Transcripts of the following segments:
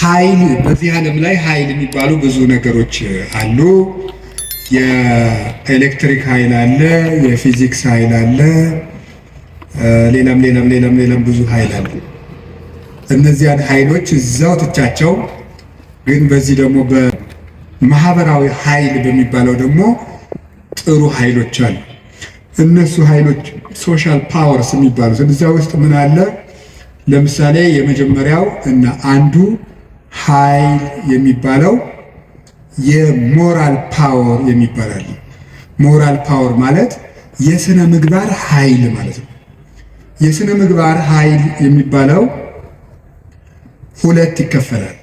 ኃይል በዚህ ዓለም ላይ ኃይል የሚባሉ ብዙ ነገሮች አሉ። የኤሌክትሪክ ኃይል አለ፣ የፊዚክስ ኃይል አለ፣ ሌላም ብዙ ኃይል አለ። እነዚያን ኃይሎች እዛው ትቻቸው ግን በዚህ ደግሞ በማህበራዊ ኃይል በሚባለው ደግሞ ጥሩ ኃይሎች አሉ። እነሱ ኃይሎች ሶሻል ፓወርስ የሚባሉት እዚያ ውስጥ ምን አለ? ለምሳሌ የመጀመሪያው እና አንዱ ኃይል የሚባለው የሞራል ፓወር የሚባላል። ሞራል ፓወር ማለት የስነ ምግባር ኃይል ማለት ነው። የስነ ምግባር ኃይል የሚባለው ሁለት ይከፈላል።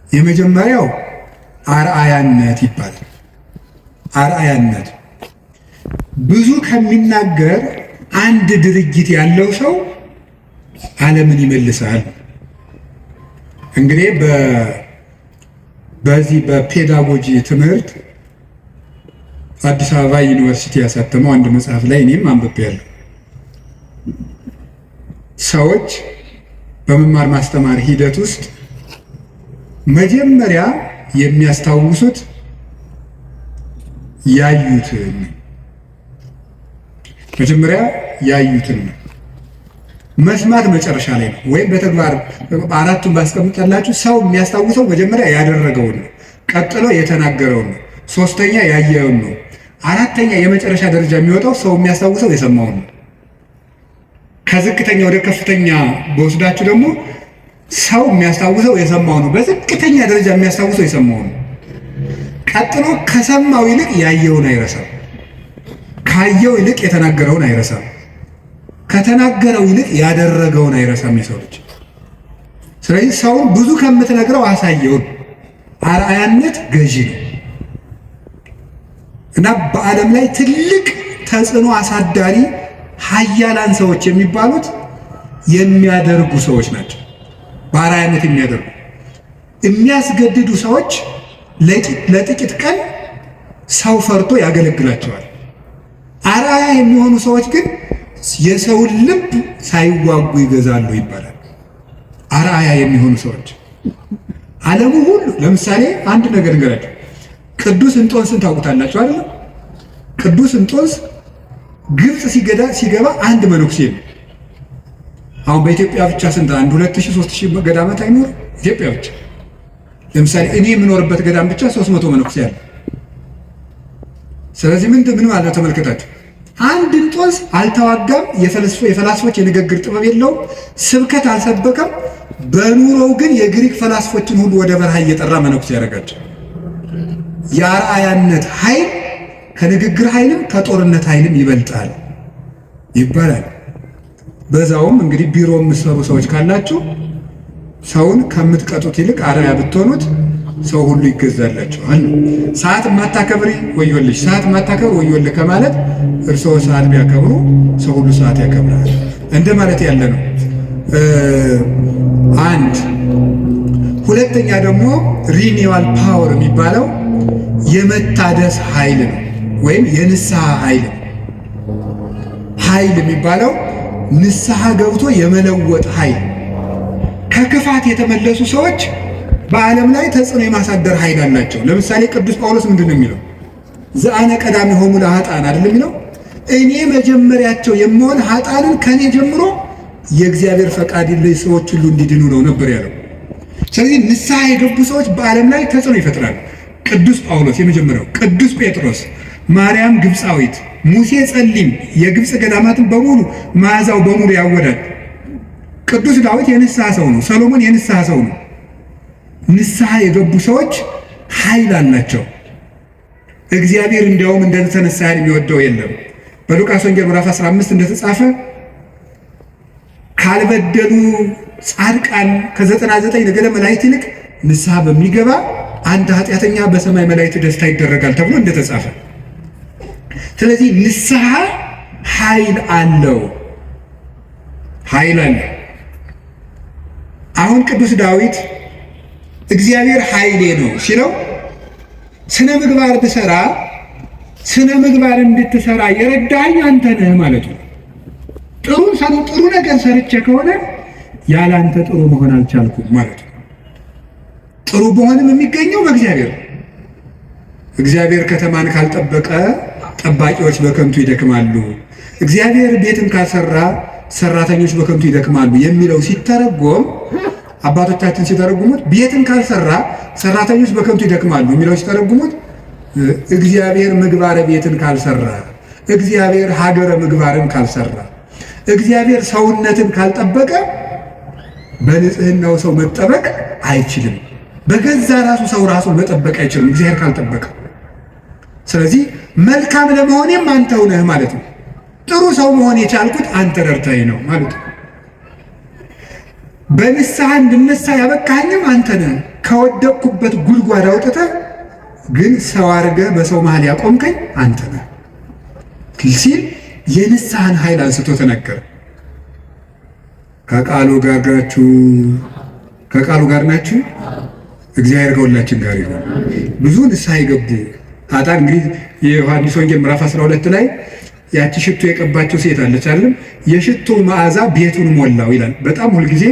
የመጀመሪያው አርአያነት ይባላል። አርአያነት ብዙ ከሚናገር አንድ ድርጊት ያለው ሰው ዓለምን ይመልሳል። እንግዲህ በዚህ በፔዳጎጂ ትምህርት አዲስ አበባ ዩኒቨርሲቲ ያሳተመው አንድ መጽሐፍ ላይ እኔም አንብቤያለሁ። ሰዎች በመማር ማስተማር ሂደት ውስጥ መጀመሪያ የሚያስታውሱት ያዩትን ነው። መስማት መጨረሻ ላይ ነው። ወይም በተግባር አራቱን ባስቀምጠላችሁ ሰው የሚያስታውሰው መጀመሪያ ያደረገውን ነው፣ ቀጥሎ የተናገረውን ነው፣ ሶስተኛ ያየውን ነው፣ አራተኛ የመጨረሻ ደረጃ የሚወጣው ሰው የሚያስታውሰው የሰማውን ነው። ከዝቅተኛ ወደ ከፍተኛ በወስዳችሁ ደግሞ ሰው የሚያስታውሰው የሰማው ነው። በዝቅተኛ ደረጃ የሚያስታውሰው የሰማው ነው። ቀጥሎ ከሰማው ይልቅ ያየውን አይረሳም። ካየው ይልቅ የተናገረውን አይረሳም። ከተናገረው ይልቅ ያደረገውን አይረሳም የሰው ልጅ። ስለዚህ ሰውን ብዙ ከምትነግረው አሳየውን። አርአያነት ገዢ ነው እና በዓለም ላይ ትልቅ ተጽዕኖ አሳዳሪ ሀያላን ሰዎች የሚባሉት የሚያደርጉ ሰዎች ናቸው። በአርአያነት የሚያስገድዱ ሰዎች ለጥቂት ቀን ሰው ፈርቶ ያገለግላቸዋል። አርአያ የሚሆኑ ሰዎች ግን የሰውን ልብ ሳይዋጉ ይገዛሉ ይባላል። አርአያ የሚሆኑ ሰዎች ዓለሙ ሁሉ ለምሳሌ አንድ ነገር እንገራችሁ። ቅዱስ እንጦንስን ታውቁታላችሁ አይደል? ቅዱስ እንጦንስ ግብፅ ሲገባ አንድ መነኩሴ ነው። አሁን በኢትዮጵያ ብቻ ስንት 2000-3000 ገዳማት አይኖር? ኢትዮጵያ ብቻ ለምሳሌ እኔ የምኖርበት ገዳም ብቻ 300 መነኩሴ አለ። ስለዚህ ምን ማለት ተመልከታችሁ። አንድ እንጦንስ አልተዋጋም። የፈላስፎች የንግግር ጥበብ የለውም። ስብከት አልሰበከም። በኑሮው ግን የግሪክ ፈላስፎችን ሁሉ ወደ በረሃ እየጠራ መነኩሴ ያደረጋቸው። የአርአያነት ኃይል ከንግግር ኃይልም ከጦርነት ኃይልም ይበልጣል ይባላል። በዛውም እንግዲህ ቢሮ የምትሰሩ ሰዎች ካላችሁ ሰውን ከምትቀጡት ይልቅ አርአያ ብትሆኑት ሰው ሁሉ ይገዛላችኋል። ሰዓት ማታከብሪ ወዮልሽ፣ ሰዓት ማታከብር ወዮልህ ከማለት እርስዎ ሰዓት ቢያከብሩ ሰው ሁሉ ሰዓት ያከብራል እንደ ማለት ያለ ነው። አንድ ሁለተኛ ደግሞ ሪኒዋል ፓወር የሚባለው የመታደስ ኃይል ነው፣ ወይም የንስሐ ኃይል ነው። ኃይል የሚባለው ንስሐ ገብቶ የመለወጥ ኃይል። ከክፋት የተመለሱ ሰዎች በዓለም ላይ ተጽዕኖ የማሳደር ኃይል አላቸው። ለምሳሌ ቅዱስ ጳውሎስ ምንድን ነው የሚለው? ዘአነ ቀዳሚሆሙ ለኃጥአን አይደለም የሚለው? እኔ መጀመሪያቸው የምሆን ኃጥአንን ከኔ ጀምሮ የእግዚአብሔር ፈቃድ ሰዎች ሁሉ እንዲድኑ ነው ነበር ያለው። ስለዚህ ንስሐ የገቡ ሰዎች በዓለም ላይ ተጽዕኖ ይፈጥራሉ። ቅዱስ ጳውሎስ የመጀመሪያው፣ ቅዱስ ጴጥሮስ፣ ማርያም ግብፃዊት፣ ሙሴ ጸሊም የግብፅ ገዳማትን በሙሉ መዓዛው በሙሉ ያወዳል። ቅዱስ ዳዊት የንስሐ ሰው ነው። ሰሎሞን የንስሐ ሰው ነው። ንስሐ የገቡ ሰዎች ኃይል አላቸው። እግዚአብሔር እንዲያውም እንደተነሳ የሚወደው የለም። በሉቃስ ወንጌል ምዕራፍ 15 እንደተጻፈ ካልበደሉ ጻድቃን ከ99 ነገደ መላእክት ይልቅ ንስሐ በሚገባ አንድ ኃጢአተኛ በሰማይ መላእክት ደስታ ይደረጋል ተብሎ እንደተጻፈ። ስለዚህ ንስሐ ኃይል አለው። አሁን ቅዱስ ዳዊት እግዚአብሔር ኃይሌ ነው ሲለው ስነ ምግባር ብሰራ ስነ ምግባር እንድትሰራ የረዳኝ አንተ ነህ ማለት ነው። ጥሩ ነገር ሰርቼ ከሆነ ያለ አንተ ጥሩ መሆን አልቻልኩም ማለት ነው። ጥሩ በሆንም የሚገኘው በእግዚአብሔር። እግዚአብሔር ከተማን ካልጠበቀ ጠባቂዎች በከንቱ ይደክማሉ፣ እግዚአብሔር ቤትን ካልሰራ ሰራተኞች በከንቱ ይደክማሉ የሚለው ሲተረጎም አባቶቻችን ሲተረጉሙት ቤትን ካልሰራ ሰራተኞች በከንቱ ይደክማሉ የሚለው ሲተረጉሙት እግዚአብሔር ምግባረ ቤትን ካልሰራ፣ እግዚአብሔር ሀገረ ምግባርን ካልሰራ፣ እግዚአብሔር ሰውነትን ካልጠበቀ በንጽህናው ሰው መጠበቅ አይችልም። በገዛ ራሱ ሰው ራሱን መጠበቅ አይችልም እግዚአብሔር ካልጠበቀ። ስለዚህ መልካም ለመሆኔም አንተው ነህ ማለት ነው። ጥሩ ሰው መሆን የቻልኩት አንተ ረድተኸኝ ነው ማለት ነው። በንስሐ እንድነሳ ያበቃኸኝም አንተ ነህ። ከወደቅኩበት ጉድጓድ አውጥተህ ግን ሰው አድርገህ በሰው መሃል ያቆምከኝ አንተ ነህ ሲል የንስሐን ኃይል አንስቶ ተነገረ። ከቃሉ ጋር ናችሁ። እግዚአብሔር ከሁላችን ጋር ይሁን። ብዙ ንስሐ የገቡ ኃጥአን እንግዲህ የዮሐንስ ወንጌል ምዕራፍ 12 ላይ ያቺ ሽቶ የቀባቸው ሴት አለች አይደለም? የሽቶ መዓዛ ቤቱን ሞላው ይላል። በጣም ሁልጊዜ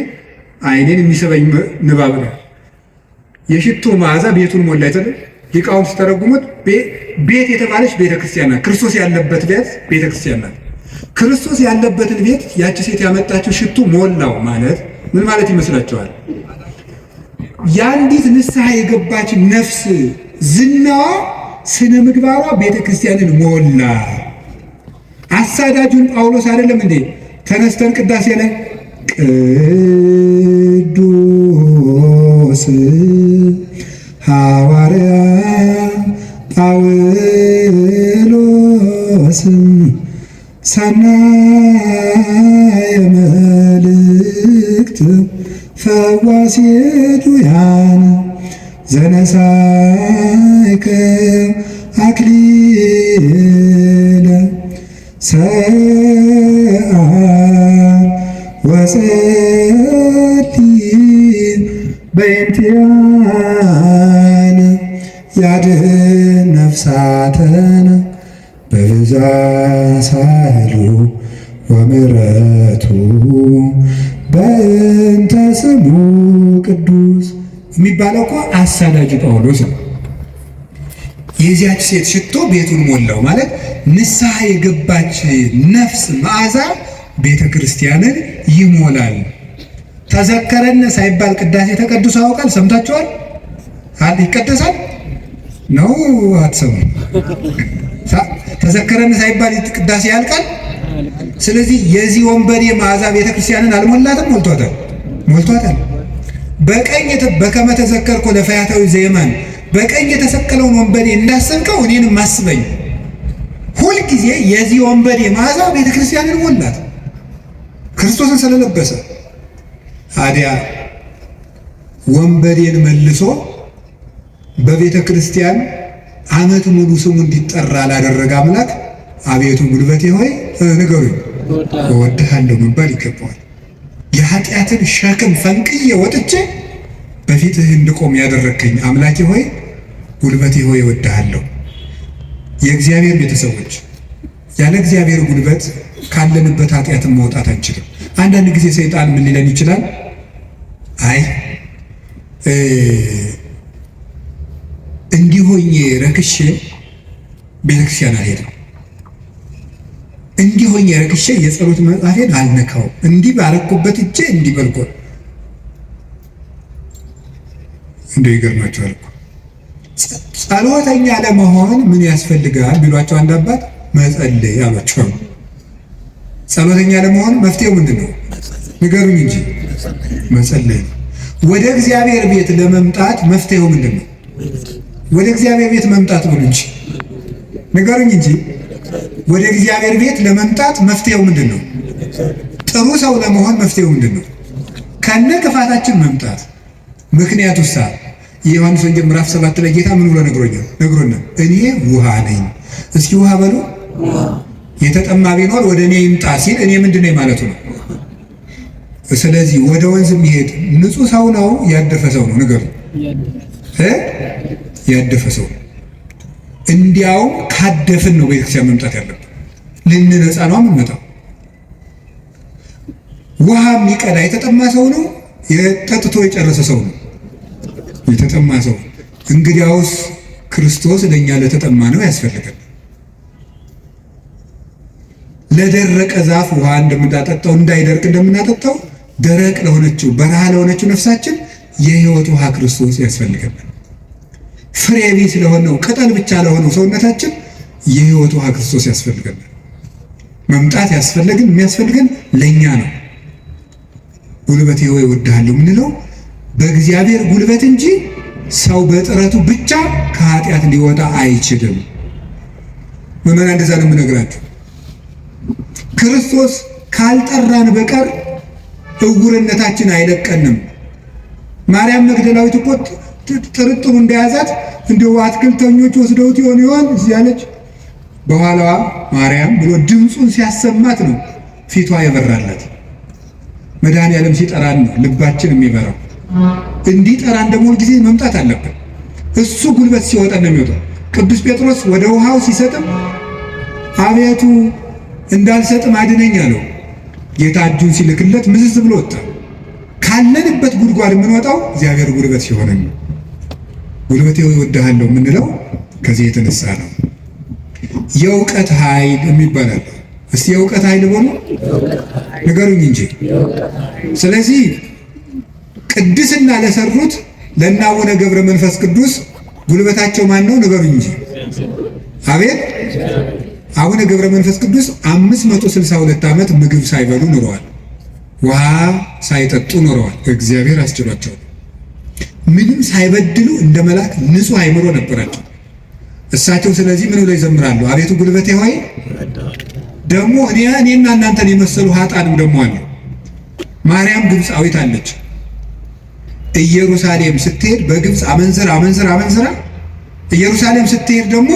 ዓይኔን የሚስበኝ ንባብ ነው። የሽቶ መዓዛ ቤቱን ሞላ ይላል። ሊቃውንት ሲተረጉሙት ቤት የተባለች ቤተክርስቲያን ናት። ክርስቶስ ያለበት ቤት ቤተክርስቲያን ናት። ክርስቶስ ያለበትን ቤት ያቺ ሴት ያመጣችው ሽቱ ሞላው ማለት ምን ማለት ይመስላችኋል? የአንዲት ንስሐ የገባች ነፍስ ዝናዋ፣ ስነ ምግባሯ ቤተክርስቲያንን ሞላ። አሳዳጁን ጳውሎስ አይደለም እንዴ ተነስተን ቅዳሴ ላይ ቅዱስ ሐዋርያ ጳውሎስ ሰናየ መልእክት ፈዋሴ ዱያን ዘነሳይከ አክሊለ ሰአል ወጸልይ በእንቲአነ ያድኅን ነፍሳተነ በብዛት ኃይሉ ወምሕረቱ በእንተ ስሙ ቅዱስ የሚባለው እኮ አሳዳጁ ጳውሎስ ነው። የዚያች ሴት ሽቶ ቤቱን ሞላው ማለት ንስሐ የገባች ነፍስ መዓዛ ቤተ ክርስቲያንን ይሞላል። ተዘከረነ ሳይባል ቅዳሴ ተቀድሶ ያውቃል? ሰምታችኋል? ይቀደሳል ነው አትሰሙ? ተዘከረነ ሳይባል ቅዳሴ ያልቃል? ስለዚህ የዚህ ወንበዴ መዓዛ ቤተ ክርስቲያንን አልሞላትም? ሞልቷታል። በቀኝ በከመ ተዘከርኮ ለፈያታዊ ዘየማን በቀኝ የተሰቀለውን ወንበዴ እንዳሰብከው እኔንም አስበኝ። ሁልጊዜ የዚህ ወንበዴ መዓዛ ቤተ ክርስቲያንን ሞላት ክርስቶስን ስለለበሰ። ታዲያ ወንበዴን መልሶ በቤተ ክርስቲያን ዓመት ሙሉ ስሙ እንዲጠራ ላደረገ አምላክ አቤቱ ጉልበቴ ሆይ ንገሩኝ እወድሃለሁ መባል ይገባዋል። የኃጢአትን ሸክም ፈንቅዬ ወጥቼ በፊትህ እንድቆም ያደረግከኝ አምላኬ ሆይ ጉልበቴ ሆይ እወድሃለሁ። የእግዚአብሔር ቤተሰቦች ያለ እግዚአብሔር ጉልበት ካለንበት ኃጢአትን መውጣት አንችልም። አንዳንድ ጊዜ ሰይጣን ምን ሊለን ይችላል? አይ እንዲህ ሆኜ ረክሼ ቤተክርስቲያን አልሄድም፣ እንዲህ ሆኜ ረክሼ የጸሎት መጽሐፌን አልነካው፣ እንዲህ ባረኩበት እጄ እንዲህ በልኮ እንደው ይገርማቸዋል እኮ ጸሎተኛ ለመሆን ምን ያስፈልጋል ቢሏቸው አንድ አባት መጸለይ አሏቸው። ጸሎተኛ ለመሆን መፍትሄው ምንድን ነው? ንገሩኝ እንጂ መጸለይ ነው። ወደ እግዚአብሔር ቤት ለመምጣት መፍትሄው ምንድን ነው? ወደ እግዚአብሔር ቤት መምጣት ብሉ እንጂ ንገሩኝ እንጂ ወደ እግዚአብሔር ቤት ለመምጣት መፍትሄው ምንድን ነው? ጥሩ ሰው ለመሆን መፍትሄው ምንድን ነው? ከነ ክፋታችን መምጣት። ምክንያቱሳ የዮሐንስ ወንጌል ምዕራፍ 7 ላይ ጌታ ምን ብሎ ነግሮናል? እኔ ውሃ ነኝ። እስኪ ውሃ በሉ። የተጠማ ቢኖር ወደ እኔ ይምጣ ሲል እኔ ምንድን ነኝ ማለቱ ነው። ስለዚህ ወደ ወንዝ የሚሄድ ንጹህ ሰው ነው ያደፈ ሰው ነው? ንገሩ። ያደፈ ሰው። እንዲያውም ካደፍን ነው ቤተክርስቲያን መምጣት ያለብን። ልንነጻ ነው የምንመጣው። ውሃ የሚቀዳ የተጠማ ሰው ነው? ጠጥቶ የጨረሰ ሰው ነው? የተጠማ ሰው እንግዲያውስ ክርስቶስ ለእኛ ለተጠማ ነው ያስፈልጋል። ለደረቀ ዛፍ ውሃ እንደምናጠጣው እንዳይደርቅ እንደምናጠጣው ደረቅ ለሆነችው በረሃ ለሆነችው ነፍሳችን የሕይወት ውሃ ክርስቶስ ያስፈልገናል። ፍሬ ቢስ ለሆነው ቅጠል ብቻ ለሆነው ሰውነታችን የሕይወት ውሃ ክርስቶስ ያስፈልገናል። መምጣት የሚያስፈልገን ለእኛ ነው። ጉልበቴ ሆይ እወድሃለሁ የምንለው በእግዚአብሔር ጉልበት እንጂ ሰው በጥረቱ ብቻ ከኃጢአት ሊወጣ አይችልም። ምዕመናን እንደዛ ነው የምነግራችሁ። ክርስቶስ ካልጠራን በቀር እውርነታችን አይለቀንም። ማርያም መግደላዊት እኮ ጥርጥሩ እንደያዛት እንደው አትክልተኞች ወስደውት ይሆን እያለች በኋላዋ ማርያም ብሎ ድምፁን ሲያሰማት ነው ፊቷ የበራላት። መድኃኔዓለም ሲጠራን ነው ልባችን የሚበራው። እንዲጠራን ደግሞ ጊዜ መምጣት አለብን። እሱ ጉልበት ሲወጣ ነው የሚወጣው። ቅዱስ ጴጥሮስ ወደ ውሃው ሲሰጥም አቤቱ እንዳልሰጥም አድነኝ አለው። ጌታ እጁን ሲልክለት ምዝዝ ብሎ ወጣ። ካለንበት ጉድጓድ የምንወጣው እግዚአብሔር ጉልበት ሲሆነን ነው። ጉልበቴ ሆይ እወድሃለሁ የምንለው ከዚህ የተነሳ ነው። የእውቀት ኃይል የሚባላል። እስቲ የእውቀት ኃይል በሉ ንገሩኝ እንጂ። ስለዚህ ቅድስና ለሰሩት ለእነ አቡነ ገብረ መንፈስ ቅዱስ ጉልበታቸው ማን ነው? ንገሩኝ እንጂ። አቤት አቡነ ገብረ መንፈስ ቅዱስ 562 ዓመት ምግብ ሳይበሉ ኑረዋል። ውሃ ሳይጠጡ ኑረዋል። እግዚአብሔር አስችሏቸው ምንም ሳይበድሉ እንደ መልአክ ንጹሕ አእምሮ ነበራቸው እሳቸው። ስለዚህ ምን ብለው ይዘምራሉ? አቤቱ ጉልበቴ ሆይ። ደግሞ እኔና እናንተን የመሰሉ ኃጥአንም ደግሞ አለ። ማርያም ግብፃዊት አለች። ኢየሩሳሌም ስትሄድ በግብፅ አመንዝራ ኢየሩሳሌም ስትሄድ ደግሞ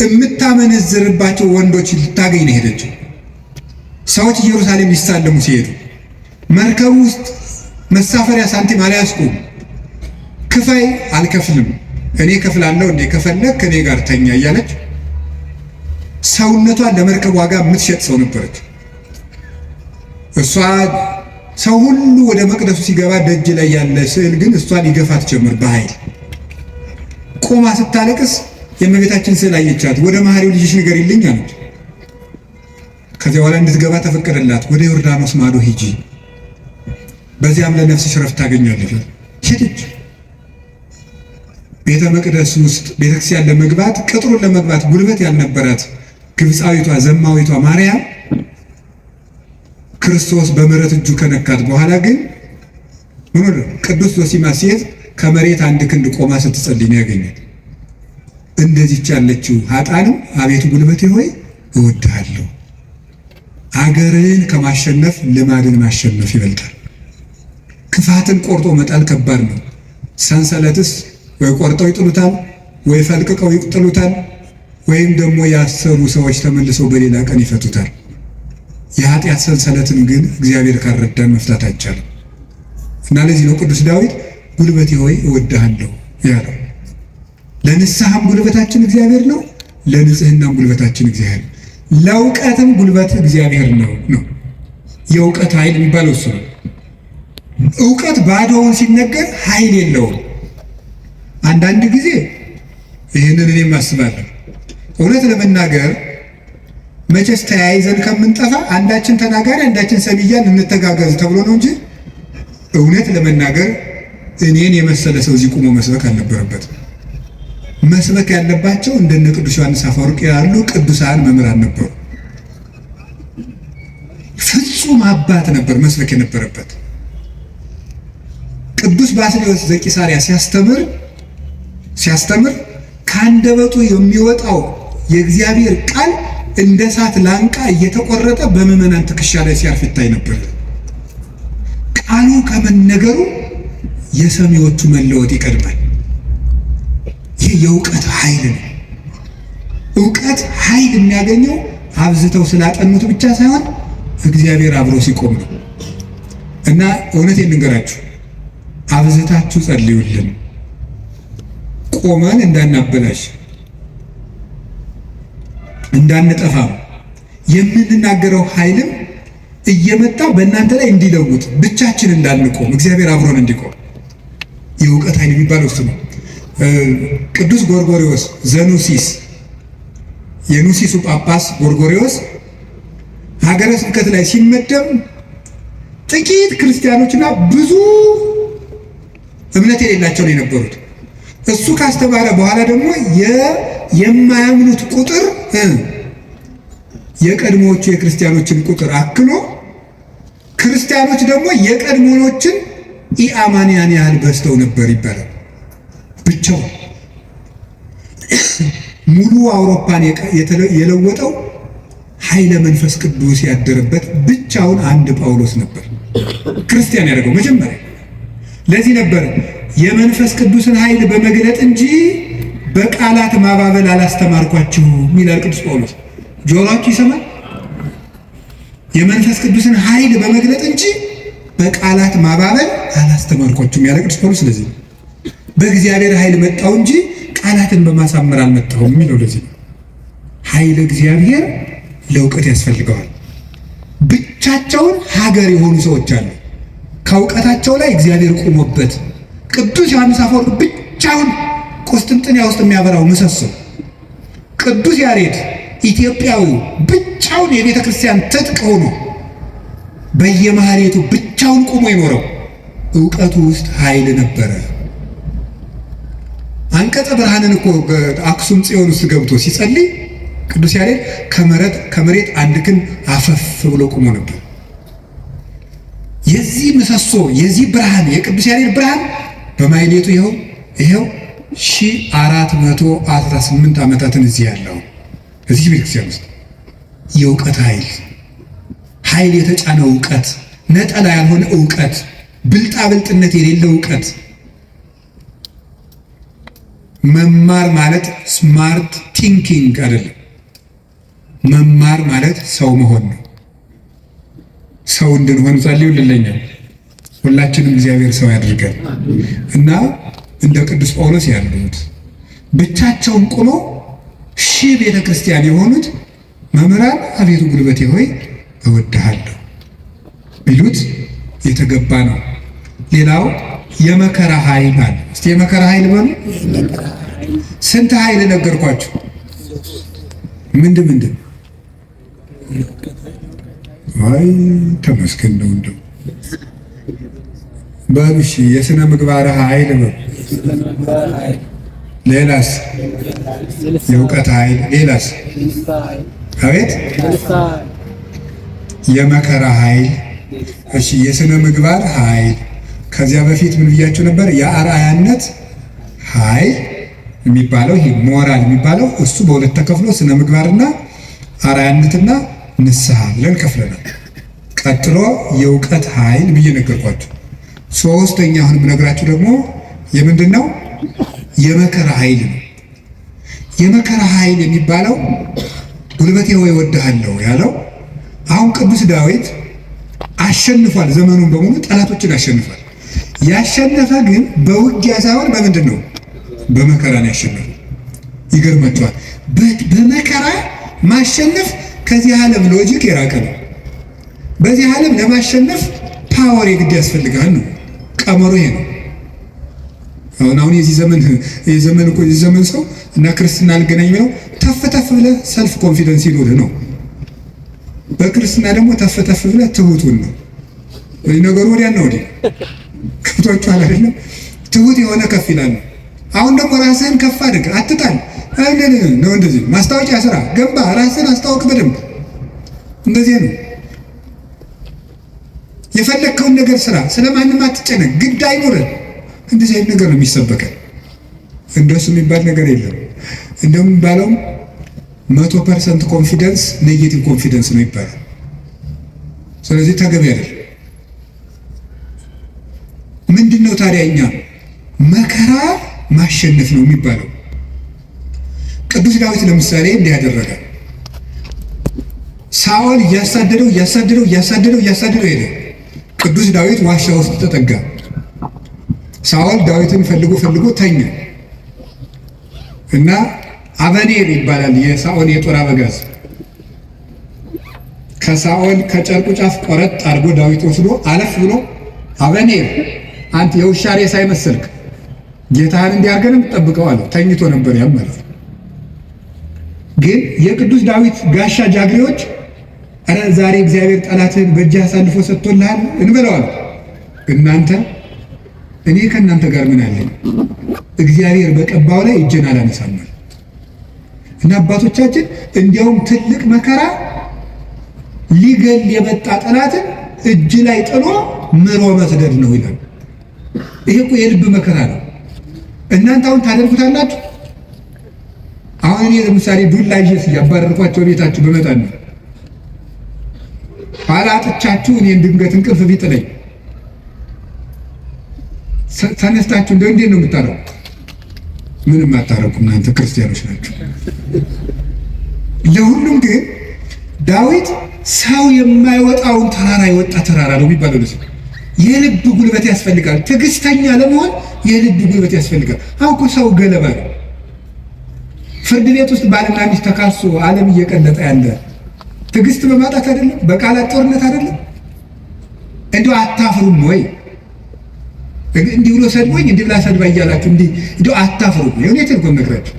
የምታመነዝርባቸው ወንዶች ልታገኝ ነው ሄደችው። ሰዎች ኢየሩሳሌም ሊሳለሙ ሲሄዱ መርከብ ውስጥ መሳፈሪያ ሳንቲም አልያዝኩም፣ ክፈይ፣ አልከፍልም፣ እኔ ከፍላለሁ፣ እንዴ ከፈለግ ከኔ ጋር ተኛ እያለች ሰውነቷን ለመርከብ ዋጋ የምትሸጥ ሰው ነበረች። እሷ ሰው ሁሉ ወደ መቅደሱ ሲገባ ደጅ ላይ ያለ ስዕል ግን እሷን ይገፋት ጀመር በኃይል። ቆማ ስታለቅስ የእመቤታችን ስዕል አየቻት። ወደ መሐሪው ልጅሽ ንገሪልኝ አለች። ከዚያ በኋላ እንድትገባ ተፈቀደላት። ወደ ዮርዳኖስ ማዶ ሂጂ፣ በዚያም ለነፍስሽ ረፍት ታገኛለች። ሄደች። ቤተ መቅደስ ውስጥ ቤተክርስቲያን ለመግባት ቅጥሩን ለመግባት ጉልበት ያልነበራት ግብፃዊቷ ዘማዊቷ ማርያም ክርስቶስ በምሕረት እጁ ከነካት በኋላ ግን ምን ሆነ? ቅዱስ ዞሲማስ ሲሄድ ከመሬት አንድ ክንድ ቆማ ስትጸልይ ነው ያገኛት። እንደዚች ያለችው ኃጥአንም አቤቱ ጉልበቴ ሆይ እወድሃለሁ። አገርን ከማሸነፍ ልማድን ማሸነፍ ይበልጣል። ክፋትን ቆርጦ መጣል ከባድ ነው። ሰንሰለትስ ወይ ቆርጠው ይጥሉታል፣ ወይ ፈልቅቀው ይጥሉታል፣ ወይም ደግሞ ያሰሩ ሰዎች ተመልሰው በሌላ ቀን ይፈቱታል። የኃጢአት ሰንሰለትን ግን እግዚአብሔር ካልረዳን መፍታት አይቻልም። እና ለዚህ ነው ቅዱስ ዳዊት ጉልበቴ ሆይ እወድሃለሁ ያለው። ለንስሐም ጉልበታችን እግዚአብሔር ነው፣ ለንጽህናም ጉልበታችን እግዚአብሔር ነው፣ ለእውቀትም ጉልበት እግዚአብሔር ነው። የእውቀት ኃይል የሚባለው እሱ ነው። እውቀት ባዶውን ሲነገር ኃይል የለውም። አንዳንድ ጊዜ ይህንን እኔም አስባለሁ። እውነት ለመናገር መቼስ ተያይዘን ከምንጠፋ አንዳችን ተናጋሪ አንዳችን ሰሚ እያልን እንተጋገዝ ተብሎ ነው እንጂ እውነት ለመናገር እኔን የመሰለ ሰው እዚህ ቁሞ መስበክ አልነበረበትም። መስበክ ያለባቸው እንደነ ቅዱስ ዮሐንስ አፈወርቅ ያሉ ቅዱሳን መምህራን ነበሩ። ፍጹም አባት ነበር መስበክ የነበረበት። ቅዱስ ባስልዮስ ዘቂሳርያ ሲያስተምር ከአንደበቱ የሚወጣው የእግዚአብሔር ቃል እንደ እሳት ላንቃ እየተቆረጠ በምዕመናን ትከሻ ላይ ሲያርፍ ይታይ ነበር። ቃሉ ከመነገሩ የሰሚዎቹ መለወጥ ይቀድማል። ይህ የእውቀት ኃይል ነው። እውቀት ኃይል የሚያገኘው አብዝተው ስላጠኑት ብቻ ሳይሆን እግዚአብሔር አብሮ ሲቆም ነው። እና እውነት የምንገራችሁ አብዝታችሁ ጸልዩልን፣ ቆመን እንዳናበላሽ እንዳንጠፋ፣ የምንናገረው ኃይልም እየመጣ በእናንተ ላይ እንዲለውጥ፣ ብቻችን እንዳንቆም እግዚአብሔር አብሮን እንዲቆም የእውቀት ኃይል የሚባለው እሱ ነው። ቅዱስ ጎርጎሪዎስ ዘኑሲስ የኑሲሱ ጳጳስ ጎርጎሪዎስ ሀገረ ስብከት ላይ ሲመደብ ጥቂት ክርስቲያኖችና ብዙ እምነት የሌላቸው ነው የነበሩት። እሱ ካስተማረ በኋላ ደግሞ የማያምኑት ቁጥር የቀድሞዎቹ የክርስቲያኖችን ቁጥር አክሎ ክርስቲያኖች ደግሞ የቀድሞዎችን ኢአማንያን ያህል በዝተው ነበር ይባላል። ብቻው ሙሉ አውሮፓን የለወጠው ኃይለ መንፈስ ቅዱስ ያደረበት ብቻውን አንድ ጳውሎስ ነበር ክርስቲያን ያደረገው መጀመሪያ። ለዚህ ነበር የመንፈስ ቅዱስን ኃይል በመግለጥ እንጂ በቃላት ማባበል አላስተማርኳችሁም ይላል ቅዱስ ጳውሎስ። ጆሮአችሁ ይሰማል? የመንፈስ ቅዱስን ኃይል በመግለጥ እንጂ በቃላት ማባበል አላስተማርኳችሁም ያለ ቅዱስ ጳውሎስ። ስለዚህ በእግዚአብሔር ኃይል መጣው እንጂ ቃላትን በማሳመር አልመጣሁም የሚለው ለዚህ ነው። ኃይለ እግዚአብሔር ለእውቀት ያስፈልገዋል። ብቻቸውን ሀገር የሆኑ ሰዎች አሉ፣ ከእውቀታቸው ላይ እግዚአብሔር ቆሞበት። ቅዱስ ዮሐንስ አፈወርቅ ብቻውን ቁስጥንጥንያ ውስጥ የሚያበራው ምሰሶ፣ ቅዱስ ያሬድ ኢትዮጵያዊው ብቻውን የቤተ ክርስቲያን ትጥቅ ሆኖ በየማህሌቱ ብቻውን ቆሞ የኖረው እውቀቱ ውስጥ ኃይል ነበረ። አንቀጸ ብርሃንን እኮ አክሱም ጽዮን ውስጥ ገብቶ ሲጸልይ ቅዱስ ያሬድ ከመሬት አንድ ክንድ አፈፍ ብሎ ቆሞ ነበር። የዚህ ምሰሶ የዚህ ብርሃን የቅዱስ ያሬድ ብርሃን በማህሌቱ ይኸው 1418 ዓመታትን እዚህ ያለው እዚህ ቤተክርስቲያን ውስጥ የእውቀት ኃይል የተጫነ እውቀት፣ ነጠላ ያልሆነ እውቀት፣ ብልጣብልጥነት የሌለው እውቀት። መማር ማለት ስማርት ቲንኪንግ አይደለም። መማር ማለት ሰው መሆን ነው። ሰው እንድንሆን ጸልዩልኝ። ሁላችንም እግዚአብሔር ሰው ያድርገን እና እንደ ቅዱስ ጳውሎስ ያሉት ብቻቸውን ቆመው ሺህ ቤተ ክርስቲያን የሆኑት መምህራን አቤቱ ጉልበቴ ሆይ እወድሃለሁ ቢሉት የተገባ ነው። ሌላው የመከራ ኃይል አለ። እስቲ የመከራ ኃይል በሉ። ስንት ኃይል ነገርኳችሁ? ምንድን አይ ተመስገን ነው እንደው በልሽ የሥነ ምግባር ኃይል ነው። ሌላስ? የእውቀት ኃይል። ሌላስ? አቤት የመከራ ኃይል። እሺ የሥነ ምግባር ኃይል። ከዚያ በፊት ምን ብያችሁ ነበር? የአርአያነት ኃይል የሚባለው ይሄ ሞራል የሚባለው እሱ በሁለት ተከፍሎ ስነ ምግባርና አርአያነትና ንስሐ ብለን ከፍለናል። ቀጥሎ የእውቀት ኃይል ብዬ ነገርኳችሁ። ሶስተኛ አሁን የምነግራችሁ ደግሞ የምንድን ነው? የመከራ ኃይል ነው። የመከራ ኃይል የሚባለው ጉልበቴ ሆይ እወድሃለሁ ያለው አሁን ቅዱስ ዳዊት አሸንፏል። ዘመኑን በሙሉ ጠላቶችን አሸንፏል። ያሸነፈ ግን በውጊያ ሳይሆን በምንድን ነው? በመከራ ነው ያሸነፈ። ይገርማችኋል። በመከራ ማሸነፍ ከዚህ ዓለም ሎጂክ የራቀ ነው። በዚህ ዓለም ለማሸነፍ ፓወር የግድ ያስፈልጋል ነው ቀመሩ። ይሄ ነው። አሁን የዚህ ዘመን ሰው እና ክርስትና አልገናኝ ነው። ተፍ ብለህ ሰልፍ ኮንፊደንስ ይኖርህ ነው። በክርስትና ደግሞ ተፍ ብለህ ትሁቱን ነው። ወይ ነገሩ ወዲያ ነው ወዲህ ከብቷችኋል አይደለም? ትሁት የሆነ ከፍ ይላል። አሁን ደግሞ ራስህን ከፍ አድርግ፣ አትጣል ነው። እንደዚህ ማስታወቂያ ስራ ገንባ፣ ራስህን አስታውቅ በደንብ። እንደዚህ ነው። የፈለግከውን ነገር ስራ፣ ስለማንም አትጨነቅ፣ ግድ አይኖርህ። እንደዚህ አይነት ነገር ነው የሚሰበከን። እንደሱ የሚባል ነገር የለም። እንደሚባለው 100% ኮንፊደንስ ኔጌቲቭ ኮንፊደንስ ነው ይባላል። ስለዚህ ተገቢ አይደለም። ምንድነው ታዲያ? እኛ መከራ ማሸነፍ ነው የሚባለው። ቅዱስ ዳዊት ለምሳሌ እንዲህ ያደረገ ሳኦል እያሳደደው ሄደ። ቅዱስ ዳዊት ዋሻ ውስጥ ተጠጋ። ሳኦል ዳዊትን ፈልጎ ተኛ እና አበኔር ይባላል የሳኦል የጦር አበጋዝ ከሳኦል ከጨርቁ ጫፍ ቆረጥ አድርጎ ዳዊት ወስዶ አለፍ ብሎ አበኔር አንተ የውሻ ሬሳ አይመስልክ ጌታህን እንዲያርገን የምትጠብቀው አለው። ተኝቶ ነበር ያም ማለት ነው። ግን የቅዱስ ዳዊት ጋሻ ጃግሬዎች አረ ዛሬ እግዚአብሔር ጠላትህን በእጅህ አሳልፎ ሰጥቶልሃል እንበለዋል። እናንተ እኔ ከእናንተ ጋር ምን አለኝ? እግዚአብሔር በቀባው ላይ እጄን አላነሳም። እና አባቶቻችን እንዲያውም ትልቅ መከራ ሊገል የመጣ ጠላትን እጅ ላይ ጥሎ ምሮ መስደድ ነው ይላል። ይሄ እኮ የልብ መከራ ነው። እናንተ አሁን ታደርጉታላችሁ? አሁን እኔ ለምሳሌ ዱላ ይዤ ያባረርኳቸው ቤታችሁ በመጣን ነው አላጥቻችሁ እኔን ድንገት እንቅልፍ ቢጥለኝ ተነስታችሁ እንደው እንዴት ነው የምታረጉት? ምንም አታረጉም። እናንተ ክርስቲያኖች ናችሁ። ለሁሉም ግን ዳዊት ሰው የማይወጣውን ተራራ የወጣ ተራራ ነው የሚባለው። ለዚህ የልብ ጉልበት ያስፈልጋል። ትዕግስተኛ ለመሆን የልብ ጉልበት ያስፈልጋል። አሁን እኮ ሰው ገለባ ነው። ፍርድ ቤት ውስጥ ባልና ሚስት ተካሶ ዓለም እየቀለጠ ያለ ትዕግስት በማጣት አይደለም? በቃላት ጦርነት አይደለም? እንደው አታፍሩም ወይ? እንዲህ ብሎ ሰድቦኝ እንዲህ ብላ ሰድባ እያላችሁ እንደው አታፍሩም? የእውነቴን እኮ የምነግራችሁ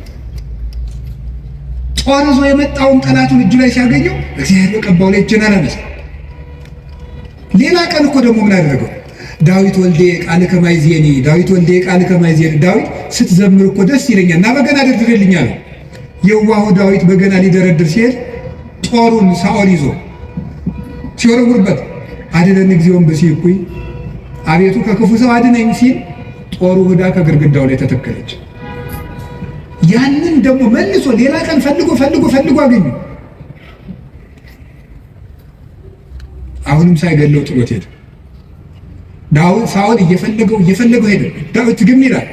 ጦር ይዞ የመጣውን ጠላቱን እጁ ላይ ሲያገኘው እግዚአብሔር በቀባው ላይ እጄን አላነሳም። ሌላ ቀን እኮ ደግሞ ምን አደረገው? ዳዊት ወልዴ ቃልከ ማይዜኒ፣ ዳዊት ወልዴ ቃልከ ማይዜኒ። ዳዊት ስትዘምር እኮ ደስ ይለኛል እና በገና ደርድርልኛል። የዋሁ ዳዊት በገና ሊደረድር ሲሄድ ጦሩን ሳኦል ይዞ ሲወረውርበት አድነን እግዚኦን በሲኩይ፣ አቤቱ ከክፉ ሰው አድነኝ ሲል ጦሩ ሄዳ ከግድግዳው ላይ ተተከለች። ያንን ደግሞ መልሶ ሌላ ቀን ፈልጎ አገኙ። አሁንም ሳይገለው ጥሎት ሄደ። ዳዊት ሳኦል እየፈለገው ሄደ። ዳዊት ግን ይላል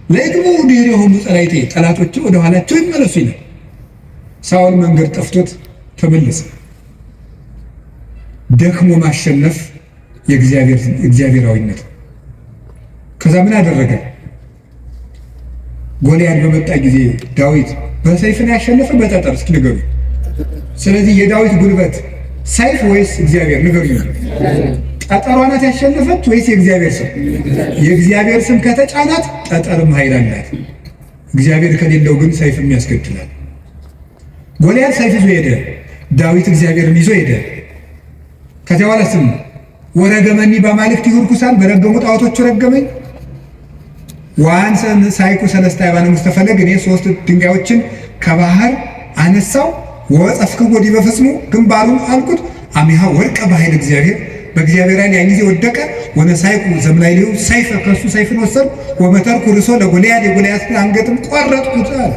ለእግሙ ድኅሬሆሙ ጸላእቴ፣ ጠላቶቹ ወደ ኋላቸው ይመለሱ ይላል። ሳኦል መንገድ ጠፍቶት ተመለሰ። ደክሞ ማሸነፍ የእግዚአብሔራዊነት። ከዛ ምን አደረገ? ጎልያድ በመጣ ጊዜ ዳዊት በሰይፍን ያሸነፈ በጠጠር? እስኪ ንገሩ። ስለዚህ የዳዊት ጉልበት ሰይፍ ወይስ እግዚአብሔር? ንገሩ። ጠጠሯ ናት ያሸነፈች ወይስ የእግዚአብሔር ስም? የእግዚአብሔር ስም ከተጫናት ጠጠርም ኃይል አላት። እግዚአብሔር ከሌለው ግን ሰይፍም ያስገድላል። ጎልያድ ሰይፍ ይዞ ሄደ፣ ዳዊት እግዚአብሔርን ይዞ ሄደ። ከዚያ በኋላ ስም ወረገመኒ በአማልክት ይሁርኩሳን፣ በረገሙ ጣዖቶቹ ረገመኝ። ወአንሰ ሳይኩ ሰለስተ አዕባነ ውስተ ፈለግ፣ እኔ 3 ድንጋዮችን ከባህር አነሳው። ወጸፍክዎ ዲበ ፍጽሙ፣ ግንባሩን አልኩት። አሚሃ ወርቀ በኃይል እግዚአብሔር፣ በእግዚአብሔር ኃይል ያን ጊዜ ወደቀ። ወነሳይኩ ዘምላዕሌሁ ሰይፈ፣ ከሱ ሰይፍን ወሰድኩ። ወመተርኩ ርእሶ ለጎልያድ፣ የጎልያድን አንገትም ቆረጥኩት አለ።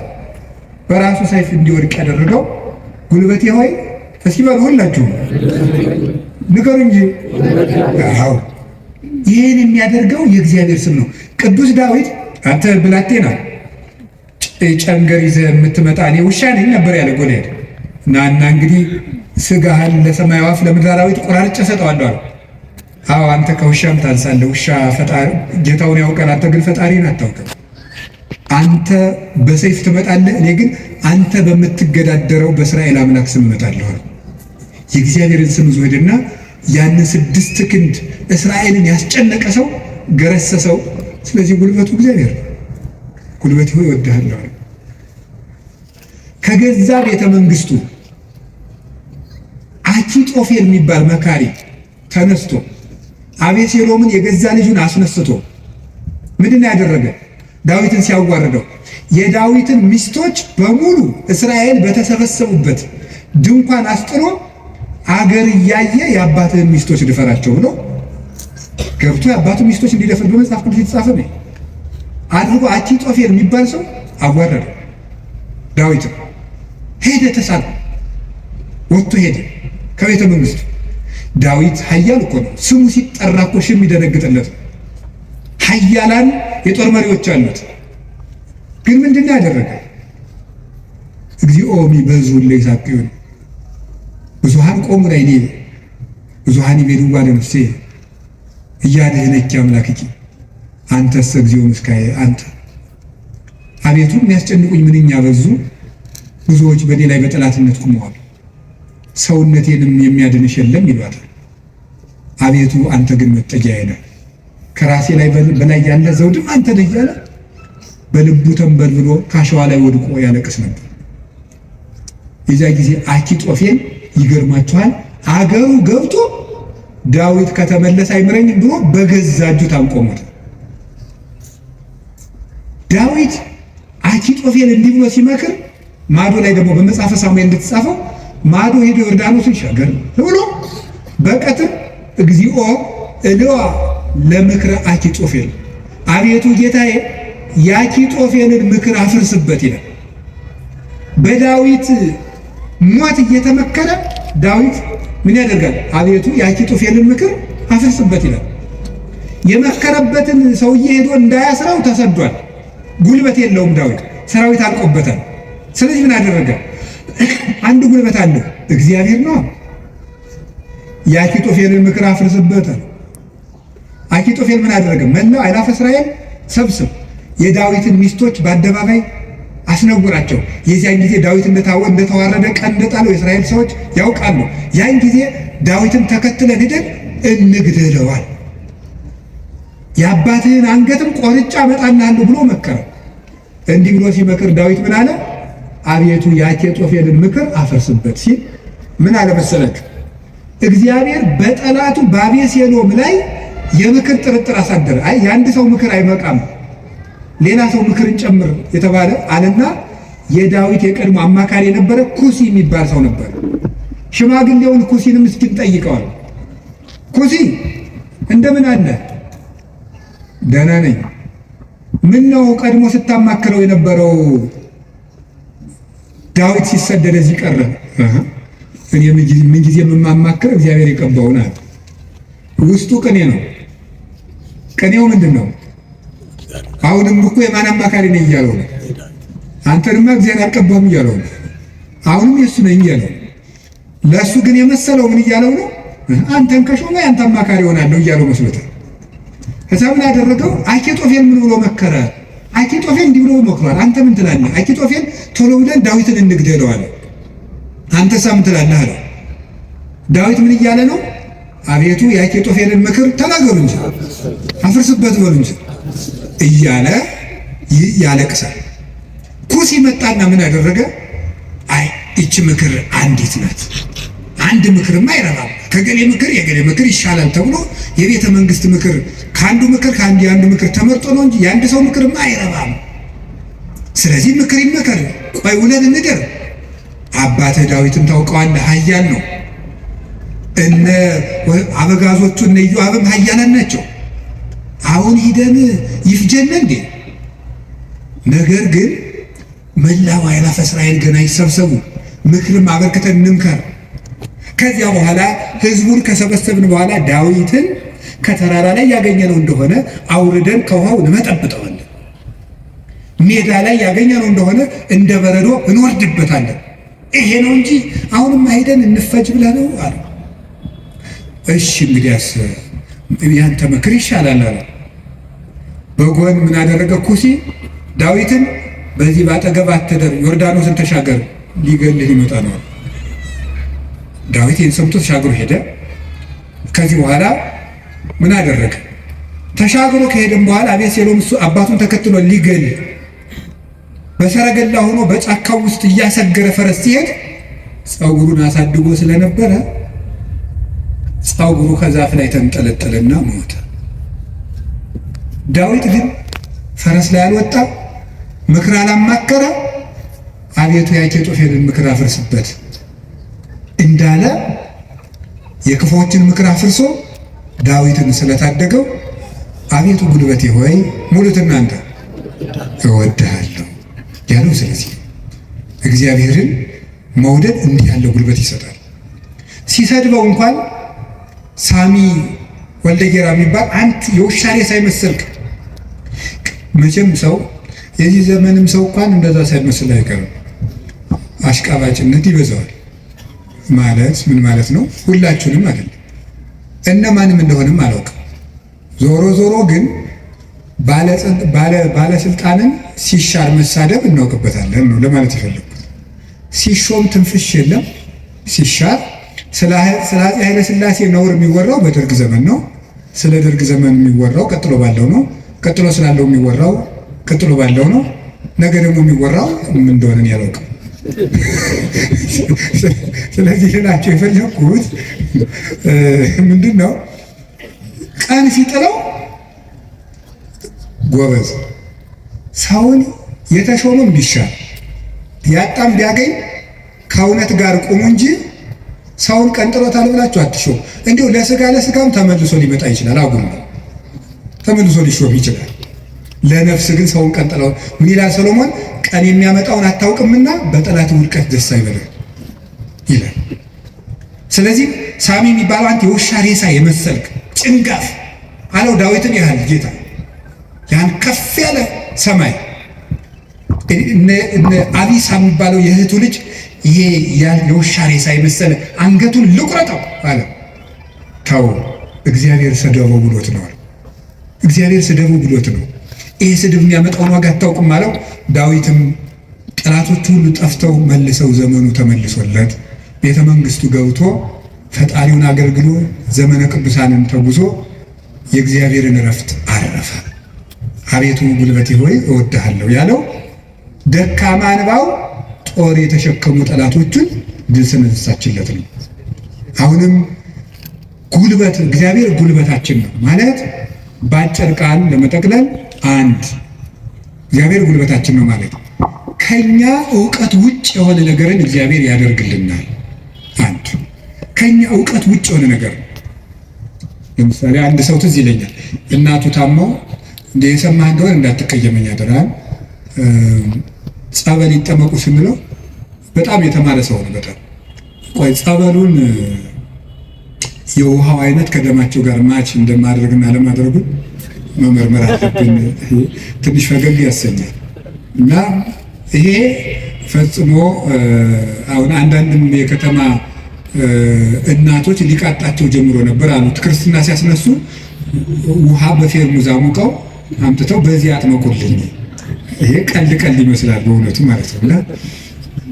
በራሱ ሰይፍ እንዲወድቅ ያደረገው ጉልበቴ ሆይ እስኪ በሉ ሁላችሁ ንገሩ እንጂ። አዎ ይህን የሚያደርገው የእግዚአብሔር ስም ነው። ቅዱስ ዳዊት አንተ ብላቴና ጨንገር ይዘህ የምትመጣ እኔ ውሻ ነኝ ነበር ያለ ጎልያድ። እና እንግዲህ ስጋህን ለሰማይ ወፍ ለምድር አራዊት ቆራርጬ እሰጠዋለሁ አለ። አዎ አንተ ከውሻም ታንሳለህ። ውሻ ፈጣሪ ጌታውን ያውቃል፣ አንተ ግን ፈጣሪን አታውቅም። አንተ በሰይፍ ትመጣለህ፣ እኔ ግን አንተ በምትገዳደረው በእስራኤል አምላክ ስም እመጣለሁ አለ። የእግዚአብሔርን ስም ይዞ ሄደና ያንን 6 ክንድ እስራኤልን ያስጨነቀ ሰው ገረሰሰው። ስለዚህ ጉልበቱ እግዚአብሔር ነው። ጉልበቴ ሆይ እወድሃለሁ አለ። ከገዛ ቤተ መንግስቱ አኪጦፌል የሚባል መካሪ ተነስቶ አቤሴሎምን የገዛ ልጁን አስነስቶ ምንድን ያደረገ? ዳዊትን ሲያዋርደው የዳዊትን ሚስቶች በሙሉ እስራኤል በተሰበሰቡበት ድንኳን አስጥሮ አገር እያየ የአባትህን ሚስቶች ድፈራቸው ብሎ ገብቶ የአባቱ ሚስቶች እንዲደፍር በመጽሐፍ ቅዱስ የተጻፈ ነው አድርጎ አኪጦፌል የሚባል ሰው አዋረደ። ዳዊት ሄደ፣ ተሳለ፣ ወጥቶ ሄደ ከቤተ መንግስቱ። ዳዊት ኃያል እኮ ነው። ስሙ ሲጠራ እኮ ሽም ይደነግጥለት። ኃያላን የጦር መሪዎች አሉት። ግን ምንድን ነው ያደረገ? እግዚኦ ሚበዙ ለይሳቅዩን ብዙሃን ቆሙ ላዕሌ ብዙሃን ይቤልዋ ለነፍሴ እያድኅነኪ አምላክኪ አንተሰ እግዚኦ ምስካየ አንተ። አቤቱ የሚያስጨንቁኝ ምንኛ በዙ፣ ብዙዎች በእኔ ላይ በጠላትነት ቆመዋል። ሰውነቴንም የሚያድንሽ የለም ይሏታል። አቤቱ አንተ ግን መጠጊያዬ ነህ፣ ከራሴ ላይ በላይ ያለ ዘውድም አንተ ነህ እያለ በልቡ ተንበልብሎ ካሸዋ ላይ ወድቆ ያለቅስ ነበር። የዚያ ጊዜ አኪጦፌል ይገርማችኋል፣ አገሩ ገብቶ ዳዊት ከተመለሰ አይምረኝም ብሎ በገዛ እጁ ታንቆሞት። ዳዊት አኪጦፌል እንዲህ ብሎ ሲመክር ማዶ ላይ ደግሞ በመጽሐፈ ሳሙኤል እንደተጻፈው ማዶ ሄዶ ዮርዳኖስን ሻገር ብሎ በቀትር እግዚኦ እልዋ ለምክረ አኪጦፌል፣ አቤቱ ጌታዬ የአኪጦፌልን ምክር አፍርስበት ይላል። በዳዊት ሞት እየተመከረ ዳዊት ምን ያደርጋል? አቤቱ የአኪጦፌልን ምክር አፍርስበት ይላል። የመከረበትን ሰውዬ ሄዶ እንዳያስራው ተሰዷል። ጉልበት የለውም ዳዊት፣ ሰራዊት አልቆበታል። ስለዚህ ምን አደረገ? አንድ ጉልበት አለው፣ እግዚአብሔር ነው። የአኪጦፌልን ምክር አፍርስበት። አኪጦፌል ምን አደረገ? መላው አእላፈ እስራኤል ሰብስብ፣ የዳዊትን ሚስቶች በአደባባይ አስነውራቸው። የዚያን ጊዜ ዳዊት እንደተዋረደ ቀን እንደጣለው የእስራኤል ሰዎች ያውቃሉ። ያን ጊዜ ዳዊትን ተከትለን ሄደን እንግደለዋል፣ የአባትህን አንገትም ቆርጫ እመጣልሃለሁ ብሎ መከረ። እንዲህ ብሎ ሲመክር ዳዊት ምን አለ? አቤቱ የአኪጦፌልን ምክር አፈርስበት ሲል ምን አለ መሰላችሁ? እግዚአብሔር በጠላቱ በአቤሴሎም ላይ የምክር ጥርጥር አሳደረ። አይ የአንድ ሰው ምክር አይበቃም፣ ሌላ ሰው ምክርን ጨምር የተባለ አለና የዳዊት የቀድሞ አማካሪ የነበረ ኩሲ የሚባል ሰው ነበር። ሽማግሌውን ኩሲንም እስኪን ጠይቀዋል። ኩሲ እንደምን አለ? ደህና ነኝ። ምን ነው ቀድሞ ስታማክረው የነበረው ዳዊት ሲሰደድ እዚህ ቀረ? እኔ ምን ጊዜ የማማክር እግዚአብሔር የቀባውን አለ። ውስጡ ቅኔ ነው። ቅኔው ምንድን ነው? አሁንም እኮ የማን አማካሪ ነኝ እያለው ነው። አንተንማ እግዚአብሔር አልቀባም እያለው ነው። አሁንም የእሱ ነኝ እያለው። ለእሱ ግን የመሰለው ምን እያለው ነው? አንተን ከሾመ የአንተ አማካሪ ሆናለሁ እያለው መስሎታል። ከዛ ምን ያደረገው? አኪጦፌል ምን ብሎ መከረ? አኪጦፌል እንዲህ ብሎ መክሯል። አንተ ምን ትላለህ? አኪጦፌል ቶሎ ብለን ዳዊትን እንግደለው አለ። አንተሳ ምን ትላለህ አለ። ዳዊት ምን እያለ ነው? አቤቱ የአኪጦፌልን ምክር ተናገሩ እንጂ አፍርስበት በሉ እንጂ እያለ ያለቅሳል። ኩሲ መጣና ምን አደረገ? አይ ይቺ ምክር አንዲት ናት፣ አንድ ምክርማ አይረባም፣ ከገሌ ምክር የገሌ ምክር ይሻላል ተብሎ የቤተ መንግስት ምክር ከአንዱ ምክር የአንዱ ምክር ተመርጦ ነው እንጂ የአንድ ሰው ምክርማ አይረባም። ስለዚህ ምክር ይመከር፣ ቆይ ውለን እንደር። አባትህ ዳዊትን ታውቀዋለህ፣ ኃያል ነው። እነ አበጋዞቹ እነ ኢዮአብም ኃያላን ናቸው። አሁን ሂደን ይፍጀን እንዴ? ነገር ግን መላው አእላፈ እስራኤል ገና ይሰብሰቡ፣ ምክርም አበርክተን እንምከር። ከዚያ በኋላ ህዝቡን ከሰበሰብን በኋላ ዳዊትን ከተራራ ላይ ያገኘነው እንደሆነ አውርደን ከውሃው እንመጠብጠዋለን፣ ሜዳ ላይ ያገኘነው እንደሆነ እንደ በረዶ እንወርድበታለን። ይሄ ነው እንጂ አሁንም ሄደን እንፈጅ ብለህ ነው አለ። እሺ እንግዲያስ ያንተ ምክር ይሻላል አለ። በጎን ምን አደረገ? ኩሲ ዳዊትን በዚህ ባጠገብ አትደር፣ ዮርዳኖስን ተሻገር፣ ሊገልህ ሊመጣ ነው። ዳዊት ይህን ሰምቶ ተሻግሮ ሄደ። ከዚህ በኋላ ምን አደረገ? ተሻግሮ ከሄደም በኋላ አቤሴሎም እሱ አባቱን ተከትሎ ሊገል በሰረገላ ሆኖ በጫካው ውስጥ እያሰገረ ፈረስ ሲሄድ ፀጉሩን አሳድጎ ስለነበረ ፀጉሩ ከዛፍ ላይ ተንጠለጠለና ሞተ። ዳዊት ግን ፈረስ ላይ አልወጣ፣ ምክር አላማከረ። አቤቱ የአኪጦፌልን ምክር አፍርስበት እንዳለ የክፉዎችን ምክር አፍርሶ ዳዊትን ስለታደገው አቤቱ ጉልበቴ ሆይ ሙሉት እናንተ እወድሃለሁ ያለው። ስለዚህ እግዚአብሔርን መውደድ እንዲህ ያለው ጉልበት ይሰጣል። ሲሰድበው እንኳን ሳሚ ወልደ ጌራ የሚባል አንተ የውሻ ሬሳ አይመስልክ። መቼም ሰው የዚህ ዘመንም ሰው እንኳን እንደዛ ሳይመስል አይቀርም። አሽቃባጭነት ይበዛዋል። ማለት ምን ማለት ነው? ሁላችሁንም አይደለም፣ እነማንም እንደሆነም አላውቅም። ዞሮ ዞሮ ግን ባለስልጣንን ሲሻር መሳደብ እናውቅበታለን ነው ለማለት የፈለኩት። ሲሾም ትንፍሽ የለም፣ ሲሻር ስለ አፄ ኃይለ ሥላሴ ነውር የሚወራው በደርግ ዘመን ነው። ስለ ደርግ ዘመን የሚወራው ቀጥሎ ባለው ነው። ቀጥሎ ስላለው የሚወራው ቀጥሎ ባለው ነው። ነገ ደግሞ የሚወራው ምን እንደሆነ ያላውቅም። ስለዚህ ልላቸው የፈለኩት ምንድን ነው፣ ቀን ሲጥለው ጎበዝ ሰውን የተሾመም ቢሻል ያጣም ቢያገኝ ከእውነት ጋር ቁሙ እንጂ ሰውን ቀንጥሎታል ብላችሁ አትሾም። እንዲሁ ለስጋም ተመልሶ ሊመጣ ይችላል። አጉል ነው፣ ተመልሶ ሊሾም ይችላል። ለነፍስ ግን ሰውን ቀንጥለው ምን ይላል ሰሎሞን? ቀን የሚያመጣውን አታውቅምና በጠላት ውድቀት ደስ አይበልም ይላል። ስለዚህ ሳሚ የሚባለው አንተ የውሻ ሬሳ የመሰልክ ጭንጋፍ አለው ዳዊትን ያህል ጌታ ያን ከፍ ያለ ሰማይ እነ አቢሳ የሚባለው የእህቱ ልጅ ይሄ የውሻ ሬሳ የመሰለ አንገቱን ልቁረጠው አለ። ታው እግዚአብሔር ሰደበው ብሎት ነው። እግዚአብሔር ሰደበው ብሎት ነው። ይሄ ስድብ የሚያመጣውን ዋጋ አታውቅም አለው። ዳዊትም ጠላቶቹ ሁሉ ጠፍተው መልሰው ዘመኑ ተመልሶለት ቤተ መንግስቱ ገብቶ ፈጣሪውን አገልግሎ ዘመነ ቅዱሳንን ተጉዞ የእግዚአብሔርን እረፍት አረፈ። አቤቱ ጉልበቴ ሆይ እወድሃለሁ ያለው ደካማ እንባው ጦር የተሸከሙ ጠላቶቹን ድል ስለነሳችለት ነው። አሁንም ጉልበት እግዚአብሔር ጉልበታችን ነው ማለት በአጭር ቃል ለመጠቅለል አንድ እግዚአብሔር ጉልበታችን ነው ማለት ከኛ እውቀት ውጭ የሆነ ነገርን እግዚአብሔር ያደርግልናል። አንድ ከኛ እውቀት ውጭ የሆነ ነገር ለምሳሌ አንድ ሰው ትዝ ይለኛል፣ እናቱ ታመው እንደ የሰማህ እንደሆነ እንዳትቀየመኝ አደራን ጸበል ይጠመቁ ስንለው በጣም የተማረ ሰው ነው። በጣም ቆይ ጸበሉን የውሃው አይነት ከደማቸው ጋር ማች እንደማድረግና ለማድረጉ መመርመር አለብን። ትንሽ ፈገግ ያሰኛል። እና ይሄ ፈጽሞ አሁን አንዳንድም የከተማ እናቶች ሊቃጣቸው ጀምሮ ነበር አሉት። ክርስትና ሲያስነሱ ውሃ በፌርሙዝ አሙቀው አምጥተው በዚህ አጥመቁልኝ። ይሄ ቀልድ ይመስላል በእውነቱ ማለት ነው። እና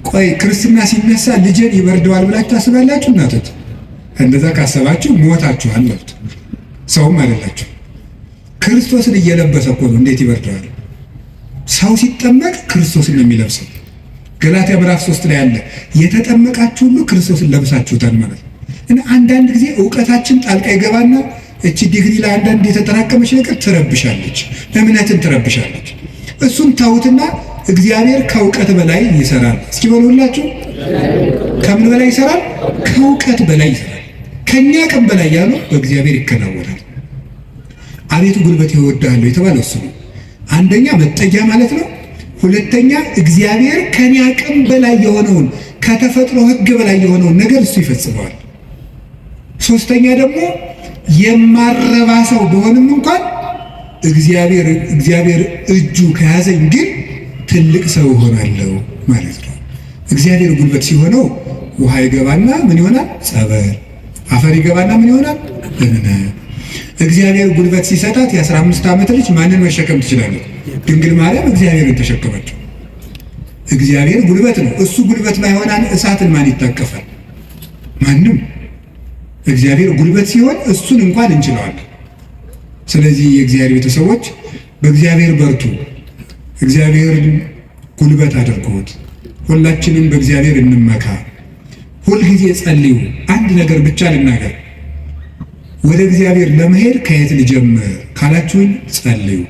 ቆይ ክርስትና ሲነሳ ልጄን ይበርደዋል ብላችሁ ታስባላችሁ? እናቶች እንደዛ ካሰባችሁ ሞታችኋል ማለት ሰውም አይደላችሁ። ክርስቶስን እየለበሰ እኮ ነው። እንዴት ይበርደዋል? ሰው ሲጠመቅ ክርስቶስን ነው የሚለብሰው። ገላትያ ምዕራፍ 3 ላይ አለ የተጠመቃችሁ ሁሉ ክርስቶስን ለብሳችሁታል ማለት ነው። እና አንዳንድ ጊዜ ዕውቀታችን ጣልቃ ይገባና እቺ ዲግሪ ላይ አንዳንድ የተጠራቀመች ነገር ትረብሻለች፣ እምነትን ትረብሻለች። እሱን ታውትና እግዚአብሔር ከእውቀት በላይ ይሰራል። እስኪ በሉላችሁ፣ ከምን በላይ ይሰራል? ከእውቀት በላይ ይሰራል። ከኛ ቀን በላይ ያለው በእግዚአብሔር ይከናወናል። አቤቱ ጉልበቴ እወድሃለሁ የተባለው እሱ ነው። አንደኛ መጠጊያ ማለት ነው። ሁለተኛ እግዚአብሔር ከኛ ቀን በላይ የሆነውን ከተፈጥሮ ሕግ በላይ የሆነውን ነገር እሱ ይፈጽመዋል። ሶስተኛ ደግሞ የማረባ ሰው በሆንም እንኳን እግዚአብሔር እጁ ከያዘኝ ግን ትልቅ ሰው እሆናለሁ ማለት ነው። እግዚአብሔር ጉልበት ሲሆነው ውሃ ይገባና ምን ይሆናል? ጸበል። አፈር ይገባና ምን ይሆናል? እምነት። እግዚአብሔር ጉልበት ሲሰጣት የ15 ዓመት ልጅ ማንን መሸከም ትችላለች? ድንግል ማርያም እግዚአብሔርን ተሸከመችው። እግዚአብሔር ጉልበት ነው። እሱ ጉልበት ባይሆን እሳትን ማን ይታቀፋል? ማንም። እግዚአብሔር ጉልበት ሲሆን እሱን እንኳን እንችለዋለን። ስለዚህ የእግዚአብሔር ቤተሰቦች በእግዚአብሔር በርቱ፣ እግዚአብሔርን ጉልበት አድርጉት። ሁላችንም በእግዚአብሔር እንመካ። ሁልጊዜ ጸልዩ። አንድ ነገር ብቻ ልናገር፣ ወደ እግዚአብሔር ለመሄድ ከየት ልጀምር ካላችሁኝ ጸልዩ።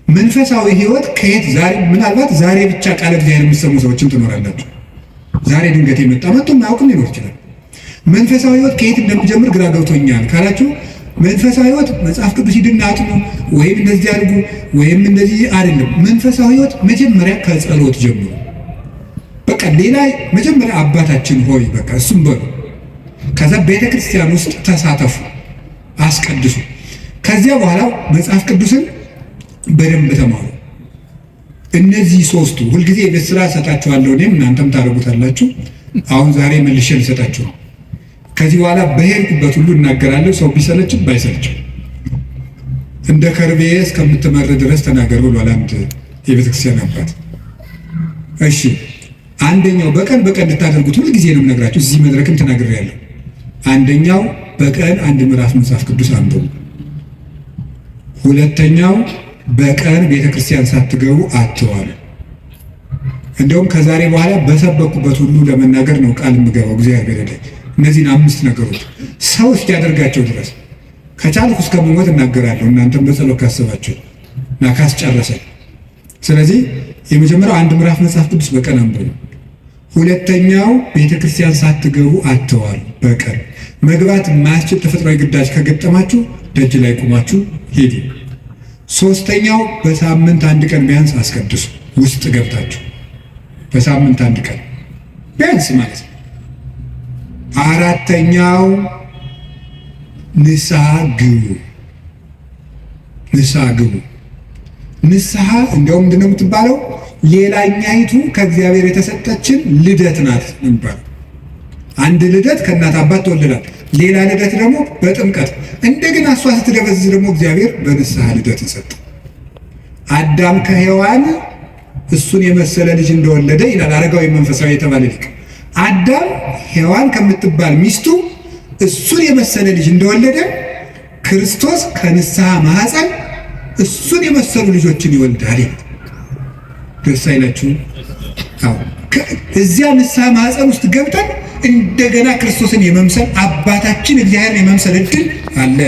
መንፈሳዊ ሕይወት ከየት ዛሬ ምናልባት ዛሬ ብቻ ቃለ እግዚአብሔር የምትሰሙ ሰዎችም ትኖራላችሁ። ዛሬ ድንገት የመጣ መጥቶ ማያውቅም ሊኖር ይችላል። መንፈሳዊ ሕይወት ከየት እንደሚጀምር ግራ ገብቶኛል ካላችሁ መንፈሳዊ ሕይወት መጽሐፍ ቅዱስ ሂድና አጥኑ ወይም እንደዚህ አድርጉ ወይም እንደዚህ አይደለም። መንፈሳዊ ሕይወት መጀመሪያ ከጸሎት ጀምሩ። በቃ ሌላ መጀመሪያ አባታችን ሆይ በቃ እሱም በሉ። ከዛ ቤተ ክርስቲያን ውስጥ ተሳተፉ፣ አስቀድሱ። ከዚያ በኋላ መጽሐፍ ቅዱስን በደንብ ተማሩ። እነዚህ ሶስቱ ሁልጊዜ የቤት ስራ እሰጣችኋለሁ፣ እኔም እናንተም ታደርጉታላችሁ። አሁን ዛሬ መልሼ ልሰጣችሁ ነው። ከዚህ በኋላ በሄድኩበት ሁሉ እናገራለሁ። ሰው ቢሰለችም ባይሰለችም እንደ ከርቤ እስከምትመር ድረስ ተናገር ብሏል አንድ የቤተክርስቲያን አባት። እሺ አንደኛው በቀን እንድታደርጉት ሁሉ ጊዜ ነው የምነግራችሁ። እዚህ መድረክም ተናግሬያለሁ። አንደኛው በቀን አንድ ምዕራፍ መጽሐፍ ቅዱስ አንብቡ። ሁለተኛው በቀን ቤተክርስቲያን ሳትገቡ አትዋሉ። እንደውም ከዛሬ በኋላ በሰበኩበት ሁሉ ለመናገር ነው ቃል የምገባው። እግዚአብሔር ላይ እነዚህን 5 ነገሮች ሰው እስኪያደርጋቸው ድረስ ከቻልኩ እስከምሞት እናገራለሁ። እናንተም በጸሎት ካሰባችሁ እና ካስጨረሰኝ። ስለዚህ የመጀመሪያው 1 ምዕራፍ መጽሐፍ ቅዱስ በቀን አንብቡ። ሁለተኛው ቤተክርስቲያን ሳትገቡ አትዋሉ። በቀን መግባት የማያስችል ተፈጥሯዊ ግዳጅ ከገጠማችሁ ደጅ ላይ ቆማችሁ ሄዱ። ሶስተኛው በሳምንት 1 ቀን ቢያንስ አስቀድሱ። ውስጥ ገብታችሁ በሳምንት 1 ቀን ቢያንስ ማለት ነው። አራተኛው ንስሐ ግቡ። ንስሐ ግቡ። ንስሐ እንደውም ምንድነው የምትባለው? ሌላኛይቱ ከእግዚአብሔር የተሰጠችን ልደት ናት የሚባለው። አንድ ልደት ከእናት አባት ተወልዳል። ሌላ ልደት ደግሞ በጥምቀት እንደገና እሷ ስትደበዝዝ ደግሞ እግዚአብሔር በንስሐ ልደት ሰጠ። አዳም ከሔዋን እሱን የመሰለ ልጅ እንደወለደ ይላል አረጋዊ መንፈሳዊ የተባለ ሊቅ። አዳም ሔዋን ከምትባል ሚስቱ እሱን የመሰለ ልጅ እንደወለደ ክርስቶስ ከንስሐ ማኅፀን እሱን የመሰሉ ልጆችን ይወልዳል። ደስ አይላችሁም? አዎ። እዚያ ንስሐ ማኅፀን ውስጥ ገብተን እንደገና ክርስቶስን የመምሰል አባታችን እግዚአብሔርን የመምሰል እድል አለ።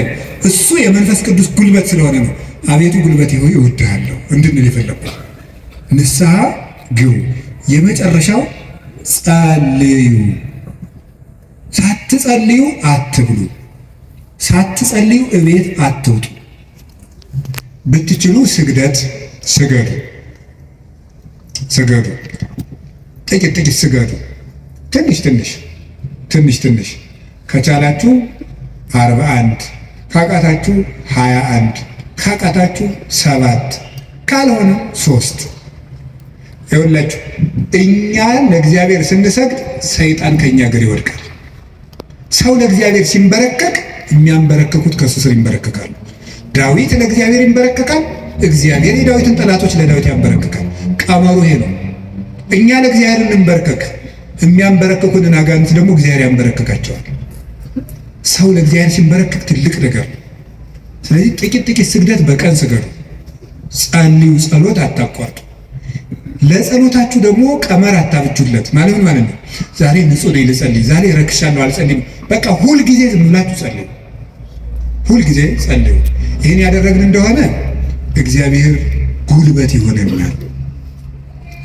እሱ የመንፈስ ቅዱስ ጉልበት ስለሆነ ነው አቤቱ ጉልበቴ ሆይ እወድሃለሁ እንድንል የፈለኩት። ንስሐ ግቡ። የመጨረሻው ጸልዩ። ሳትጸልዩ አትብሉ። ሳትጸልዩ እቤት አትውጡ። ብትችሉ ስግደት ስገዱ። ስገዱ። ጥቂት ስገዱ። ትንሽ ከቻላችሁ 41 ካቃታችሁ 21 ካቃታችሁ 7 ካልሆነ 3። ይኸውላችሁ እኛ ለእግዚአብሔር ስንሰግድ ሰይጣን ከኛ ጋር ይወድቃል። ሰው ለእግዚአብሔር ሲንበረከክ የሚያንበረከኩት ከሱ ስር ይንበረከካሉ። ዳዊት ለእግዚአብሔር ይንበረከካል። እግዚአብሔር የዳዊትን ጠላቶች ለዳዊት ያንበረከካል። ቀመሩ ይሄ ነው። እኛ ለእግዚአብሔር እንንበረከክ፣ የሚያንበረከኩንን አጋንንት ደግሞ እግዚአብሔር ያንበረከካቸዋል። ሰው ለእግዚአብሔር ሲንበረከክ ትልቅ ነገር ነው። ስለዚህ ጥቂት ስግደት በቀን ስገዱ። ጸልዩ። ጸሎት አታቋርጡ። ለጸሎታችሁ ደግሞ ቀመር አታብጁለት። ማለት ምን ማለት ነው? ዛሬ ንጹህ ነኝ ልጸልይ፣ ዛሬ ረክሻለሁ አልጸልይም። በቃ ሁልጊዜ ዝም ብላችሁ ጸልዩ። ሁልጊዜ ጸልዩ። ይህን ያደረግን እንደሆነ እግዚአብሔር ጉልበት ይሆነናል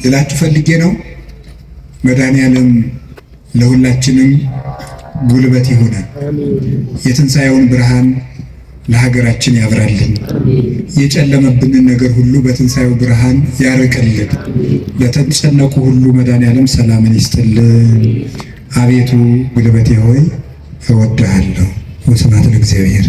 ልላችሁ ፈልጌ ነው። መድኃኔዓለም ለሁላችንም ጉልበት ይሆናል። የትንሣኤውን ብርሃን ለሀገራችን ያብራልን። የጨለመብንን ነገር ሁሉ በትንሣኤው ብርሃን ያርቅልን። ለተጨነቁ ሁሉ መድኃኔዓለም ሰላምን ይስጥልን። አቤቱ ጉልበቴ ሆይ እወድሃለሁ። ወስብሐት ለእግዚአብሔር።